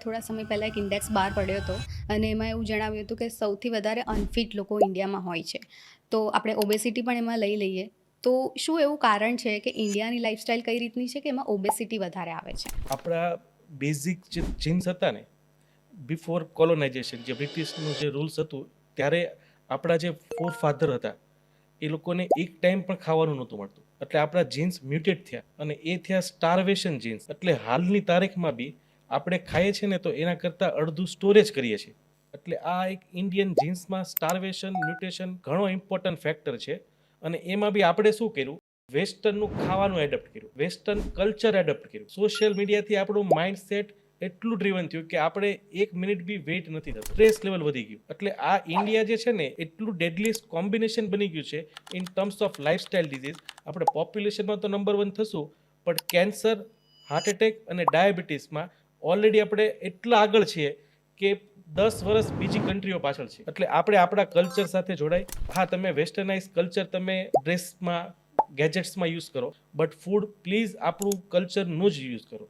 થોડા સમય પહેલાં એક ઇન્ડેક્સ બહાર પડ્યો હતો અને એમાં એવું જણાવ્યું હતું કે સૌથી વધારે અનફિટ લોકો ઇન્ડિયામાં હોય છે. તો આપણે ઓબેસિટી પણ એમાં લઈ લઈએ. તો શું એવું કારણ છે કે ઇન્ડિયાની લાઈફસ્ટાઈલ કઈ રીતની છે કે એમાં ઓબેસિટી વધારે આવે છે? આપણા બેઝિક જે જીન્સ હતા ને, બિફોર કોલોનાઇઝેશન, જે બ્રિટિશનું જે રૂલ્સ હતું, ત્યારે આપણા જે ફોર ફાધર હતા એ લોકોને એક ટાઈમ પણ ખાવાનું નહોતું મળતું. એટલે આપણા જીન્સ મ્યુટેટ થયા અને એ થયા સ્ટાર્વેશન જીન્સ. એટલે હાલની તારીખમાં બી આપણે ખાઈએ છીએ ને તો એના કરતાં અડધું સ્ટોરેજ કરીએ છીએ. એટલે આ એક ઇન્ડિયન જીન્સમાં સ્ટાર્વેશન, મ્યુટેશન ઘણો ઇમ્પોર્ટન્ટ ફેક્ટર છે. અને એમાં બી આપણે શું કર્યું, વેસ્ટર્નનું ખાવાનું એડપ્ટ કર્યું, વેસ્ટર્ન કલ્ચર એડપ્ટ કર્યું. સોશિયલ મીડિયાથી આપણું માઇન્ડસેટ એટલું ડ્રીવન થયું કે આપણે એક મિનિટ બી વેઇટ નથી થતું, સ્ટ્રેસ લેવલ વધી ગયું. એટલે આ ઇન્ડિયા જે છે ને એટલું ડેડલીસ્ટ કોમ્બિનેશન બની ગયું છે in terms of lifestyle disease. આપણે પોપ્યુલેશનમાં તો નંબર 1 થશું, પણ કેન્સર, હાર્ટ એટેક અને ડાયાબિટીસમાં ઓલરેડી આપણે એટલા આગળ છીએ કે 10 વર્ષ બીજી કન્ટ્રીઓ પાછળ છે. એટલે આપણે આપણા કલ્ચર સાથે જોડાય. હા, તમે વેસ્ટર્નાઇઝ કલ્ચર તમે ડ્રેસમાં, ગેજેટ્સમાં યુઝ કરો, બટ ફૂડ પ્લીઝ આપણું કલ્ચરનું જ યુઝ કરો.